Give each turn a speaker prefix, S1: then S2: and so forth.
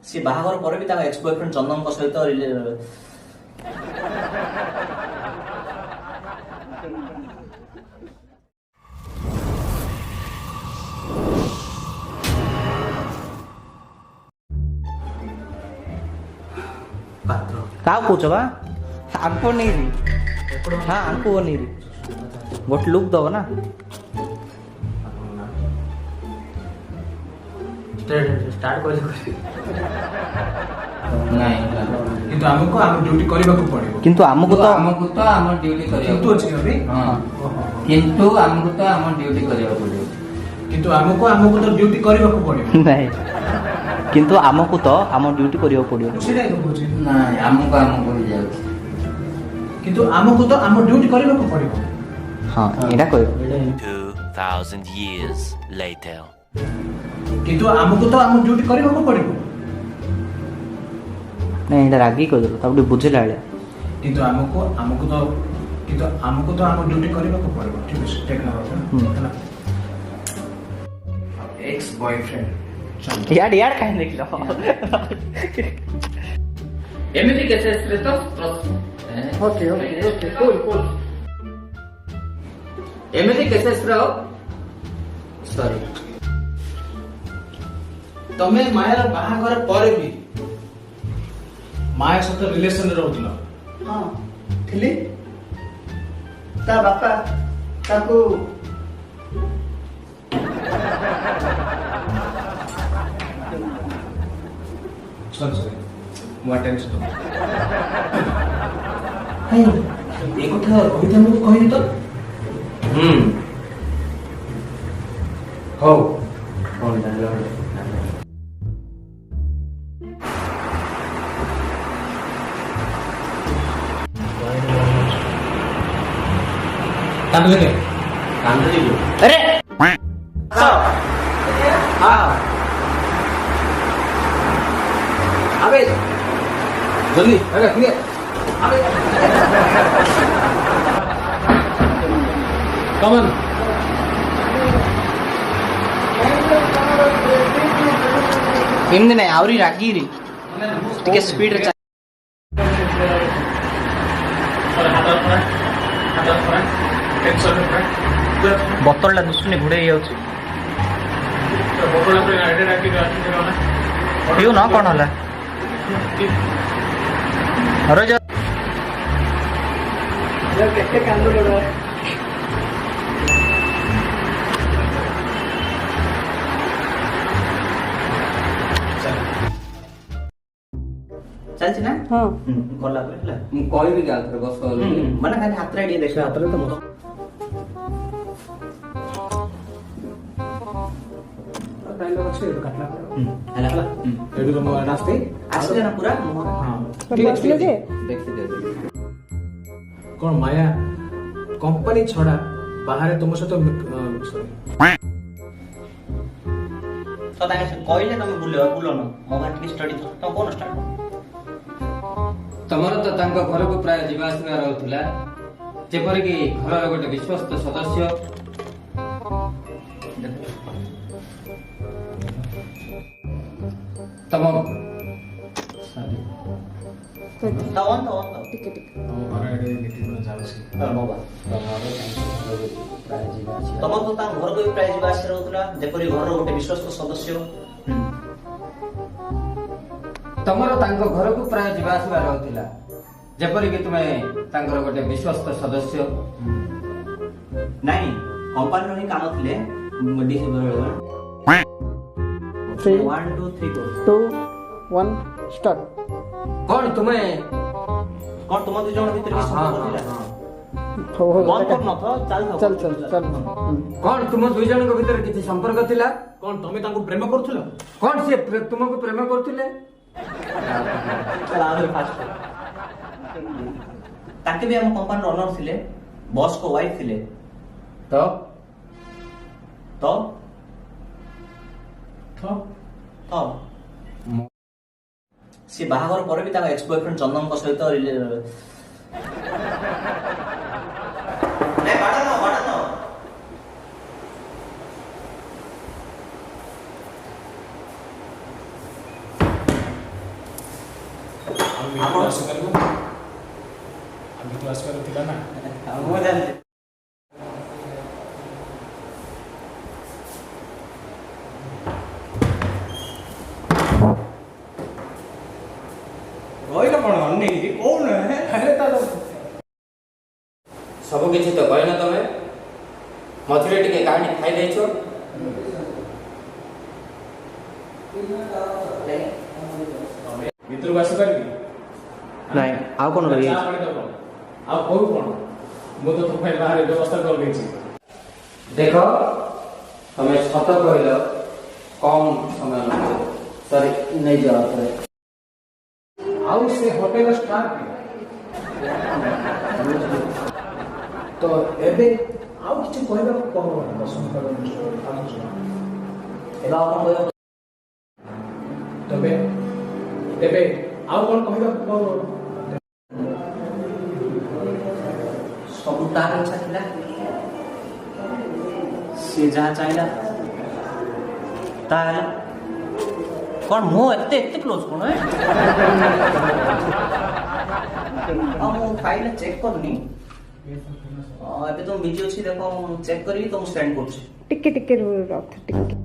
S1: सी बाहागर पर भी ex boyfriend चंदन सहित
S2: का पूछ बा हमको नहीं रही हाँ हमको वो नहीं रही गोट लुक दब ना
S3: स्टार्ट कर
S4: नहीं
S3: किंतु हमको हम ड्यूटी करबा को पड़िबो
S2: किंतु हमको तो
S4: आम ड्यूटी
S3: किंतु अछि अभी
S4: हाँ किंतु आमको तो आम ड्यूटी करबा पड़िबो
S3: किंतु हमको तो ड्यूटी करबा को पड़िबो
S2: नहीं किंतु हमको तो आम ड्यूटी करियो पड़ियो
S3: सेटा तो बुझी
S4: नहीं आमको ही जाउ
S3: किंतु हमको तो हम ड्यूटी करबा को पड़िबो
S2: हाँ एटा कहियो
S5: 2000 years later.
S3: किंतु हमको तो हम ड्यूटी करबा को पड़िबो
S2: नहीं एटा रागी कह दो तब बुझेला बेले
S3: किंतु हमको तो हम ड्यूटी करबा को पड़िबो ठीक है टेक्नोलॉजी है ना एक्स बॉयफ्रेंड
S2: यार यार काहे देख लो
S4: एमिति कैसे तो
S3: ओके कूल
S4: एमिति कैसे सॉरी
S3: तमे मायार बाहाघर पर भी माया सहित रिलेशन रहउतलो
S6: हाँ थिली ता बापा ताकू
S3: सॉरी मोर टेंशन ए कथा रोहित हमको कहनी तो
S4: हो कौन डायलॉग
S3: कांद लगे
S2: अरे
S3: अबे जल्दी अरे क्लियर अबे कमन
S2: एमने नहीं आवरी रागी री टिके स्पीड रे बोतल ला दुसुनी घुड़े जाउची पियो ना कौन होला अरे जा
S6: केते कांदो लगा
S1: चलछि ना
S6: हाँ
S1: गला परेला
S4: मु कहबी गाल थर बस
S1: माने खाली हाथ रे देख हाथ रे तो मत
S3: डायलॉग अच्छे काटला
S1: हला हला
S3: एडु तो रास्ते
S1: आसले ना पूरा मुह
S3: हां
S6: ठीक है
S4: देखि दे
S3: कौन माया कंपनी छड़ा बाहर तुम सहित सॉरी
S1: तो ताके कहले तमे बुलो न मोबाइल की स्टडी तो कोन स्टार्ट
S4: तमर तो तांको घर को प्राय जीवा आसवा रहउतला जेपर कि घर गोटे विश्वस्त सदस्य तम
S1: तवन
S6: ठीक है
S3: हम घर एडे मीटिंग में जाउसी
S1: तम तो ता घर को प्राइज बास रहउतला जेपरि घर गोटे विश्वस्त सदस्य
S4: तमर तांको घर को प्राय जीवा आसवा रहउतला जेपर कि तुमे तांकर गोटे विश्वस्त सदस्य
S1: नहीं कंपनी रो ही काम थिले डिस
S6: 3
S1: 1 2 3
S6: 2 1 स्टार्ट
S4: कौन तुमे
S1: कौन तुम दु जण भीतर की संबंध थिला
S6: हो
S1: बंद कर न तो चल
S6: चल
S4: कौन तुम दुई जन को भीतर किछि संपर्क थिला
S3: कौन तमे तांको प्रेम करथुलो
S4: कौन से तुमको प्रेम करथिले
S1: चल आगे फास्ट ताके भी हम कंपनी ओनर थिले बॉस को वाइफ थिले
S4: तो
S1: तो
S3: तो
S1: तो सी बाहागर पर भी एक्स बॉयफ्रेंड चंदन सहित ଆପଣ
S7: ଆମେ ତ ଆସିବାର ଥିଲା ନା
S1: ମୁଁ ଜାଣିଛି
S3: ରହିଲା କ'ଣ ଅନେଇକି କହୁନ ଆରେ ତାର
S4: ସବୁ କିଛି ତ କହିନ ତମେ ମଝିରେ ଟିକେ କାହାଣୀ ଖାଇ ଦେଇଛ।
S7: ଭିତରକୁ ଆସିପାରିବି
S2: ନାଇଁ ଆଉ କ'ଣ
S7: ଚା
S2: ରହିଯାଇଛି?
S7: ପାଣି ଦବ ଆଉ କହୁ କ'ଣ ମୁଁ ତ ତୋ ପାଇଁ ବାହାରେ ବ୍ୟବସ୍ଥା କରିଦେଇଛି।
S4: ଦେଖ ତମେ ସତ କହିଲ କମ ସମୟ ଲାଗିବ ସରି ନେଇଯାଅ ଥରେ।
S3: ଆଉ ସେ ହୋଟେଲ ଷ୍ଟାଫ ତ ଏବେ ଆଉ କିଛି କହିବାକୁ କଣ ପସନ୍ଦ କରନ୍ତୁ
S1: ଏବେ ଆଉ କ'ଣ କହିବ
S3: ତେବେ ତେବେ ଆଉ କ'ଣ କହିବାକୁ କଣ
S1: ସବୁ ତାର ଇଚ୍ଛା ଥିଲା ସିଏ ଯାହା ଚାହିଁଲା ତାହା ହେଲା କ'ଣ ମୁଁ ଏତେ କ୍ଲୋଜ୍ କ'ଣ ଆଉ ମୁଁ ଫାଇଲ୍ ଚେକ୍ କରିନି ଏବେ ତ ବିଜି ଅଛି ଦେଖ ମୁଁ ଚେକ୍ କରିବି ତ ମୁଁ ସେଣ୍ଡ କରୁଛି
S6: ଟିକେ ରଖ ଟିକେ